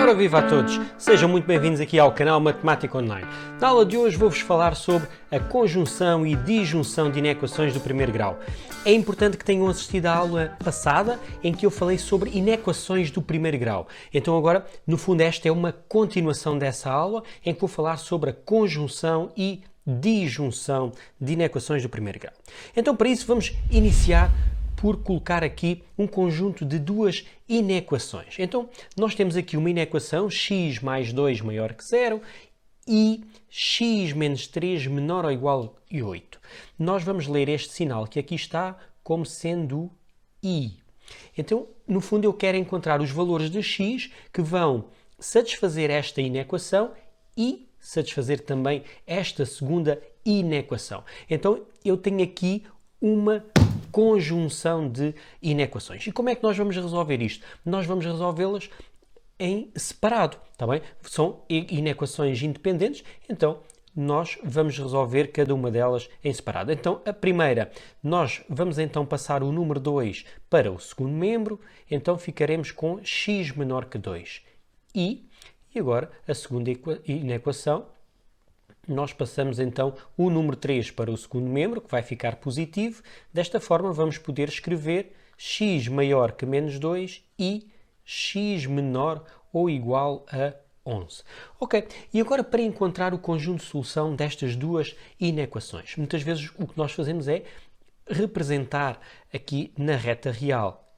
Ora viva a todos! Sejam muito bem-vindos aqui ao canal Matemática Online. Na aula de hoje vou-vos falar sobre a conjunção e disjunção de inequações do primeiro grau. É importante que tenham assistido à aula passada em que eu falei sobre inequações do primeiro grau. Então agora, no fundo, esta é uma continuação dessa aula em que vou falar sobre a conjunção e disjunção de inequações do primeiro grau. Então para isso vamos iniciar por colocar aqui um conjunto de duas inequações. Então, nós temos aqui uma inequação x mais 2 maior que 0 e x menos 3 menor ou igual a 8. Nós vamos ler este sinal que aqui está como sendo i. Então, no fundo, eu quero encontrar os valores de x que vão satisfazer esta inequação e satisfazer também esta segunda inequação. Então, eu tenho aqui uma conjunção de inequações. E como é que nós vamos resolver isto? Nós vamos resolvê-las em separado, está bem? São inequações independentes, então nós vamos resolver cada uma delas em separado. Então, a primeira, nós vamos então passar o número 2 para o segundo membro, então ficaremos com x menor que 2. E agora, a segunda inequação, nós passamos então o número 3 para o segundo membro, que vai ficar positivo. Desta forma, vamos poder escrever x maior que menos 2 e x menor ou igual a 11. Ok, e agora para encontrar o conjunto de solução destas duas inequações. Muitas vezes o que nós fazemos é representar aqui na reta real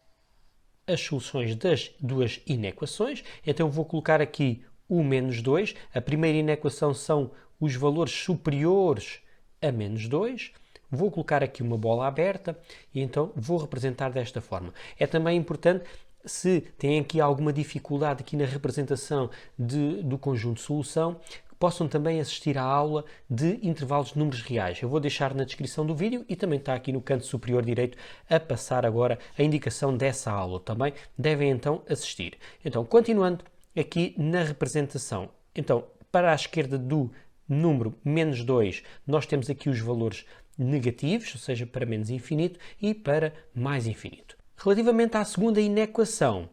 as soluções das duas inequações. Então vou colocar aqui o menos 2. A primeira inequação são os valores superiores a menos 2. Vou colocar aqui uma bola aberta e então vou representar desta forma. É também importante, se têm aqui alguma dificuldade aqui na representação do conjunto de solução, que possam também assistir à aula de intervalos de números reais. Eu vou deixar na descrição do vídeo e também está aqui no canto superior direito a passar agora a indicação dessa aula. Também devem então assistir. Então, continuando aqui na representação. Então, para a esquerda do número menos 2, nós temos aqui os valores negativos, ou seja, para menos infinito e para mais infinito. Relativamente à segunda inequação,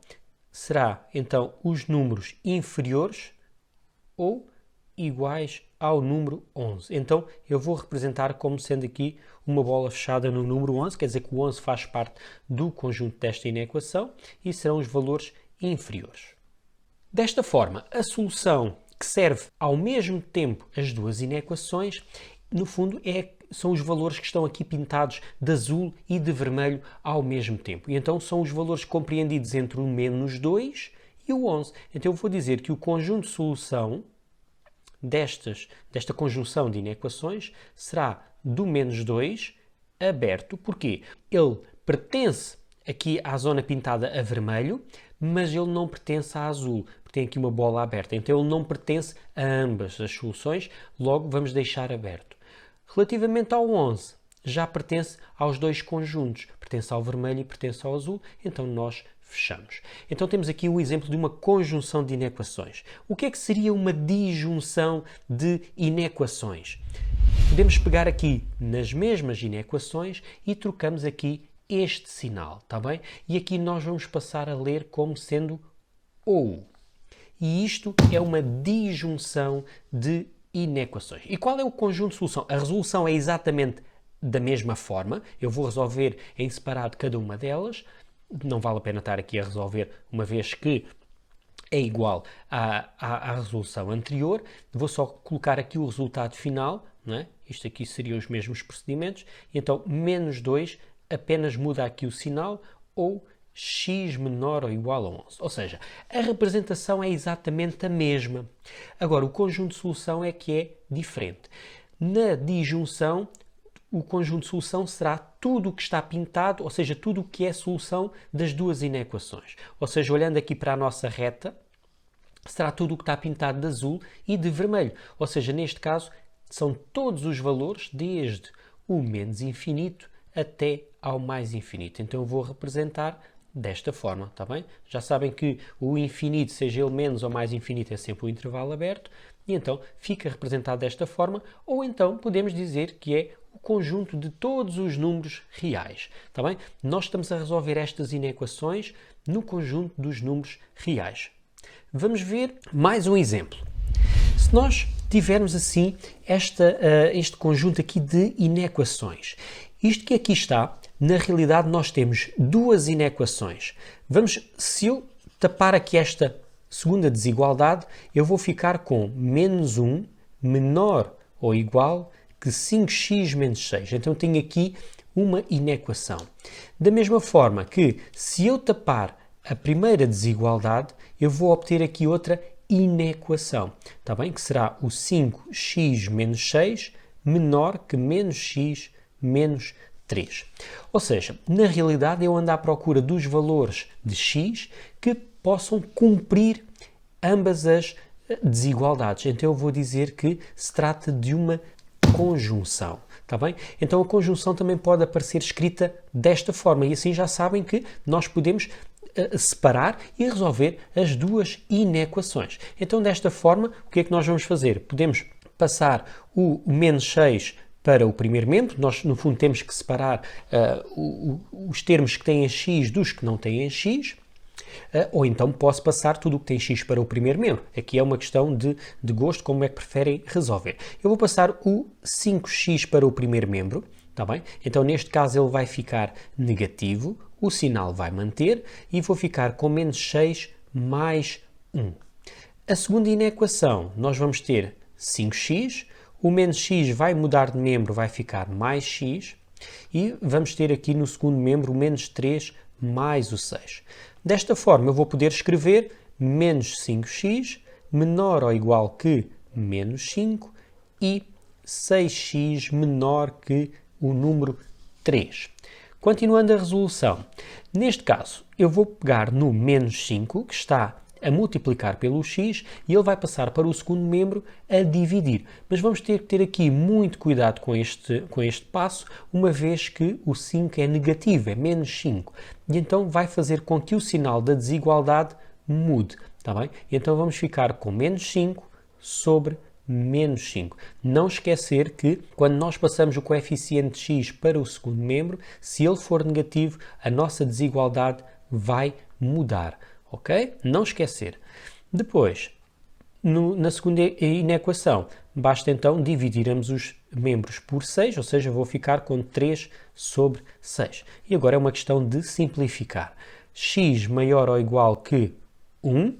será então os números inferiores ou iguais ao número 11. Então, eu vou representar como sendo aqui uma bola fechada no número 11, quer dizer que o 11 faz parte do conjunto desta inequação e serão os valores inferiores. Desta forma, a solução que serve ao mesmo tempo as duas inequações, no fundo são os valores que estão aqui pintados de azul e de vermelho ao mesmo tempo. E então são os valores compreendidos entre o menos 2 e o 11. Então eu vou dizer que o conjunto de solução desta conjunção de inequações será do menos 2 aberto. Porquê? Ele pertence aqui à zona pintada a vermelho, mas ele não pertence a azul, porque tem aqui uma bola aberta. Então ele não pertence a ambas as soluções, logo vamos deixar aberto. Relativamente ao 11, já pertence aos dois conjuntos, pertence ao vermelho e pertence ao azul, então nós fechamos. Então temos aqui um exemplo de uma conjunção de inequações. O que é que seria uma disjunção de inequações? Podemos pegar aqui nas mesmas inequações e trocamos aqui este sinal, está bem? E aqui nós vamos passar a ler como sendo ou. E isto é uma disjunção de inequações. E qual é o conjunto de solução? A resolução é exatamente da mesma forma. Eu vou resolver em separado cada uma delas. Não vale a pena estar aqui a resolver, uma vez que é igual à resolução anterior. Vou só colocar aqui o resultado final, não é? Isto aqui seriam os mesmos procedimentos. Então, menos 2 apenas muda aqui o sinal, ou x menor ou igual a 11. Ou seja, a representação é exatamente a mesma. Agora, o conjunto de solução é que é diferente. Na disjunção, o conjunto de solução será tudo o que está pintado, ou seja, tudo o que é solução das duas inequações. Ou seja, olhando aqui para a nossa reta, será tudo o que está pintado de azul e de vermelho. Ou seja, neste caso, são todos os valores, desde o menos infinito até ao mais infinito. Então eu vou representar desta forma, está bem? Já sabem que o infinito, seja ele menos ou mais infinito, é sempre o intervalo aberto, e então fica representado desta forma, ou então podemos dizer que é o conjunto de todos os números reais, está bem? Nós estamos a resolver estas inequações no conjunto dos números reais. Vamos ver mais um exemplo. Se nós tivermos assim este conjunto aqui de inequações, isto que aqui está, na realidade nós temos duas inequações. Se eu tapar aqui esta segunda desigualdade, eu vou ficar com menos 1 menor ou igual que 5x menos 6. Então tenho aqui uma inequação. Da mesma forma que se eu tapar a primeira desigualdade, eu vou obter aqui outra inequação, está bem? Que será o 5x menos 6 menor que menos x menos 3. Ou seja, na realidade eu ando à procura dos valores de x que possam cumprir ambas as desigualdades. Então eu vou dizer que se trata de uma conjunção. Está bem? Então a conjunção também pode aparecer escrita desta forma e assim já sabem que nós podemos separar e resolver as duas inequações. Então desta forma, o que é que nós vamos fazer? Podemos passar o menos 6 para o primeiro membro, nós no fundo temos que separar os termos que têm x dos que não têm x, ou então posso passar tudo o que tem x para o primeiro membro. Aqui é uma questão de gosto, como é que preferem resolver. Eu vou passar o 5x para o primeiro membro, está bem? Então neste caso ele vai ficar negativo, o sinal vai manter e vou ficar com menos 6 mais 1. A segunda inequação, nós vamos ter 5x, o menos x vai mudar de membro, vai ficar mais x, e vamos ter aqui no segundo membro o menos 3 mais o 6. Desta forma eu vou poder escrever menos 5x menor ou igual que menos 5 e 6x menor que o número 3. Continuando a resolução, neste caso eu vou pegar no menos 5 que está a multiplicar pelo x e ele vai passar para o segundo membro a dividir. Mas vamos ter que ter aqui muito cuidado com este passo, uma vez que o 5 é negativo, é menos 5. E então vai fazer com que o sinal da desigualdade mude, está bem? E então vamos ficar com menos 5 sobre menos 5. Não esquecer que quando nós passamos o coeficiente x para o segundo membro, se ele for negativo, a nossa desigualdade vai mudar. Ok? Não esquecer. Depois, na segunda inequação, basta então dividirmos os membros por 6, ou seja, vou ficar com 3 sobre 6. E agora é uma questão de simplificar. X maior ou igual que 1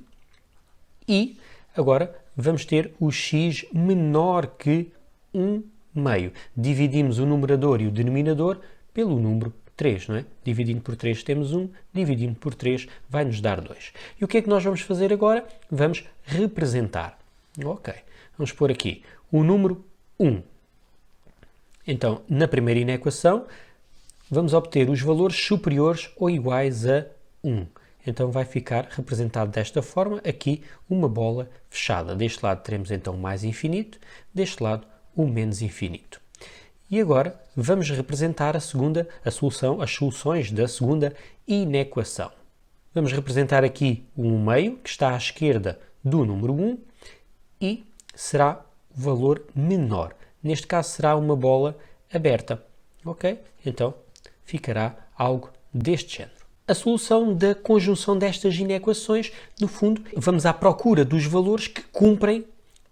e agora vamos ter o x menor que 1 meio. Dividimos o numerador e o denominador pelo número 3, não é? Dividindo por 3 temos 1, dividindo por 3 vai nos dar 2. E o que é que nós vamos fazer agora? Vamos representar. Ok, vamos pôr aqui o número 1. Então, na primeira inequação, vamos obter os valores superiores ou iguais a 1. Então vai ficar representado desta forma, aqui uma bola fechada. Deste lado teremos então o mais infinito, deste lado o menos infinito. E agora vamos representar as soluções da segunda inequação. Vamos representar aqui o 1 meio, que está à esquerda do número 1, e será o valor menor. Neste caso será uma bola aberta. Ok? Então ficará algo deste género. A solução da conjunção destas inequações, no fundo, vamos à procura dos valores que cumprem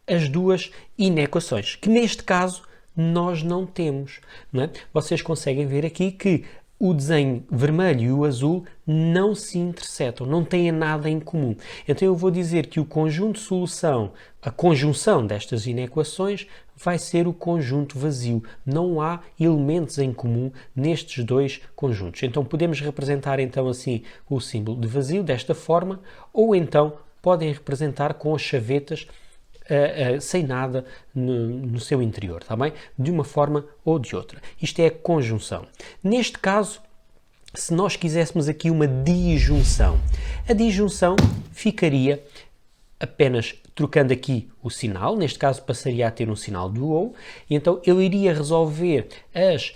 as duas inequações, que neste caso nós não temos, não é? Vocês conseguem ver aqui que o desenho vermelho e o azul não se intersetam, não têm nada em comum. Então eu vou dizer que o conjunto de solução, a conjunção destas inequações, vai ser o conjunto vazio. Não há elementos em comum nestes dois conjuntos. Então podemos representar então assim o símbolo de vazio desta forma, ou então podem representar com as chavetas sem nada no seu interior, tá bem? De uma forma ou de outra. Isto é a conjunção. Neste caso, se nós quiséssemos aqui uma disjunção, a disjunção ficaria apenas trocando aqui o sinal, neste caso passaria a ter um sinal do ou, e então eu iria resolver as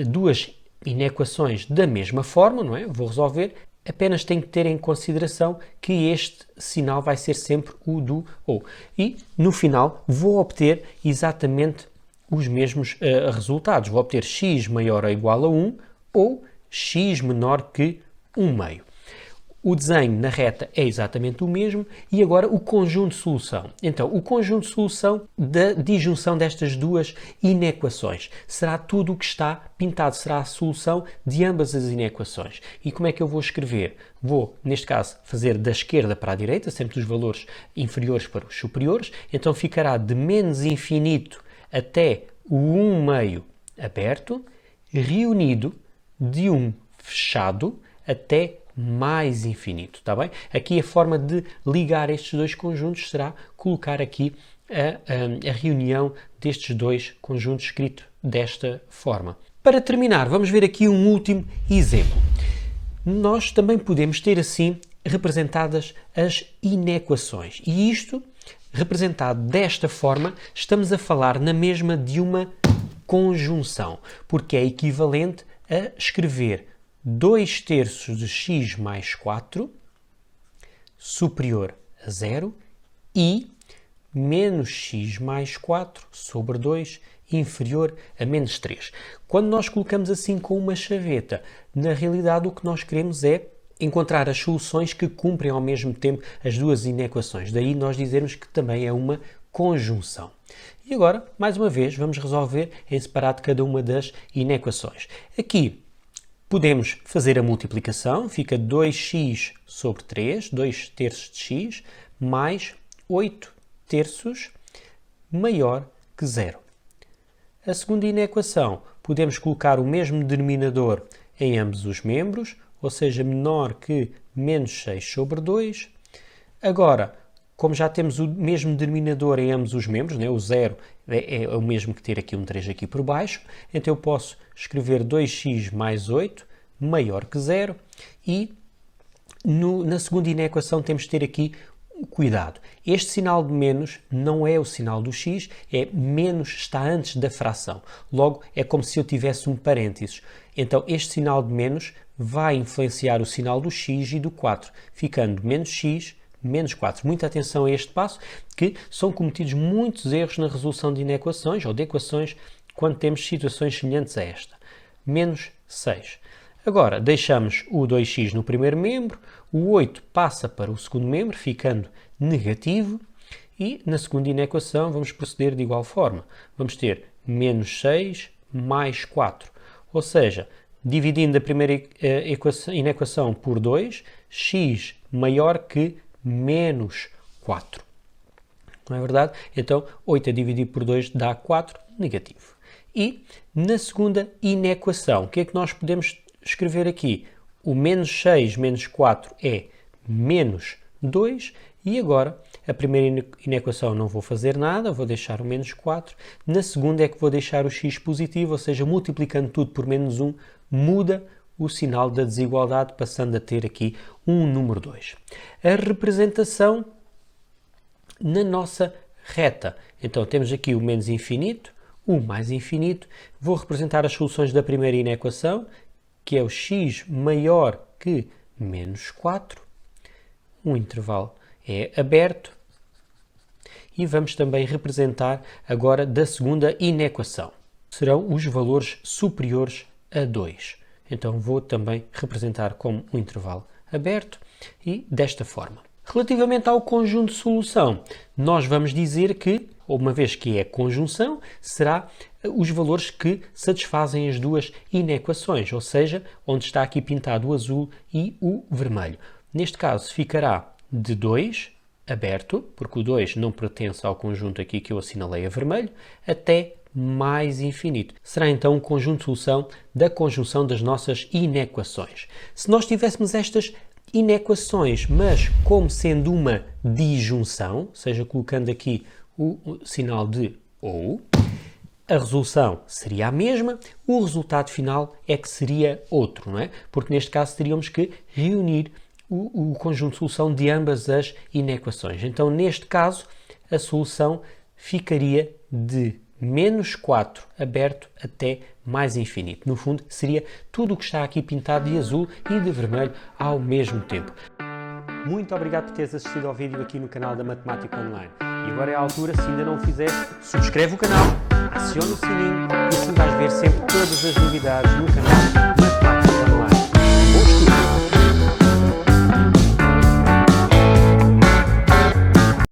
duas inequações da mesma forma, não é? Vou resolver. Apenas tenho que ter em consideração que este sinal vai ser sempre o do ou. E, no final, vou obter exatamente os mesmos resultados. Vou obter x maior ou igual a 1 ou x menor que 1 meio. O desenho na reta é exatamente o mesmo e agora o conjunto de solução. Então, o conjunto de solução da disjunção destas duas inequações será tudo o que está pintado, será a solução de ambas as inequações. E como é que eu vou escrever? Vou, neste caso, fazer da esquerda para a direita, sempre dos valores inferiores para os superiores, então ficará de menos infinito até o 1 meio aberto, reunido de 1 fechado até mais infinito, está bem? Aqui a forma de ligar estes dois conjuntos será colocar aqui a reunião destes dois conjuntos escrito desta forma. Para terminar, vamos ver aqui um último exemplo. Nós também podemos ter assim representadas as inequações e isto, representado desta forma, estamos a falar na mesma de uma conjunção, porque é equivalente a escrever 2 terços de x mais 4 superior a 0 e menos x mais 4 sobre 2 inferior a menos 3. Quando nós colocamos assim com uma chaveta, na realidade o que nós queremos é encontrar as soluções que cumprem ao mesmo tempo as duas inequações. Daí nós dizermos que também é uma conjunção. E agora, mais uma vez, vamos resolver em separado cada uma das inequações. Aqui podemos fazer a multiplicação, fica 2x sobre 3, 2 terços de x, mais 8 terços maior que 0. A segunda inequação, podemos colocar o mesmo denominador em ambos os membros, ou seja, menor que menos 6 sobre 2. Agora, como já temos o mesmo denominador em ambos os membros, né? O 0 é o mesmo que ter aqui um 3 aqui por baixo, então eu posso escrever 2x mais 8 maior que 0 e na segunda inequação temos de ter aqui cuidado. Este sinal de menos não é o sinal do x, é menos está antes da fração. Logo, é como se eu tivesse um parênteses. Então, este sinal de menos vai influenciar o sinal do x e do 4, ficando menos x menos 4. Muita atenção a este passo, que são cometidos muitos erros na resolução de inequações ou de equações quando temos situações semelhantes a esta. Menos 6. Agora, deixamos o 2x no primeiro membro, o 8 passa para o segundo membro, ficando negativo, e na segunda inequação vamos proceder de igual forma. Vamos ter menos 6 mais 4. Ou seja, dividindo a primeira inequação por 2, x maior que menos 4. Não é verdade? Então, 8 a dividir por 2 dá 4, negativo. E na segunda inequação, o que é que nós podemos escrever aqui? O menos 6 menos 4 é menos 2 e agora a primeira inequação não vou fazer nada, vou deixar o menos 4. Na segunda é que vou deixar o x positivo, ou seja, multiplicando tudo por menos 1, muda o sinal da desigualdade, passando a ter aqui um número 2. A representação na nossa reta. Então temos aqui o menos infinito, o mais infinito. Vou representar as soluções da primeira inequação, que é o x maior que menos 4. O intervalo é aberto. E vamos também representar agora da segunda inequação. Serão os valores superiores a 2. Então vou também representar como um intervalo aberto e desta forma. Relativamente ao conjunto de solução, nós vamos dizer que, uma vez que é conjunção, será os valores que satisfazem as duas inequações, ou seja, onde está aqui pintado o azul e o vermelho. Neste caso ficará de 2, aberto, porque o 2 não pertence ao conjunto aqui que eu assinalei a vermelho, até mais infinito. Será então um conjunto de solução da conjunção das nossas inequações. Se nós tivéssemos estas inequações, mas como sendo uma disjunção, ou seja, colocando aqui o sinal de ou, a resolução seria a mesma, o resultado final é que seria outro, não é? Porque neste caso teríamos que reunir o conjunto de solução de ambas as inequações. Então, neste caso, a solução ficaria de menos 4 aberto até mais infinito. No fundo, seria tudo o que está aqui pintado de azul e de vermelho ao mesmo tempo. Muito obrigado por teres assistido ao vídeo aqui no canal da Matemática Online. E agora é a altura, se ainda não o fizeste, subscreve o canal, aciona o sininho e assim vais ver sempre todas as novidades no canal.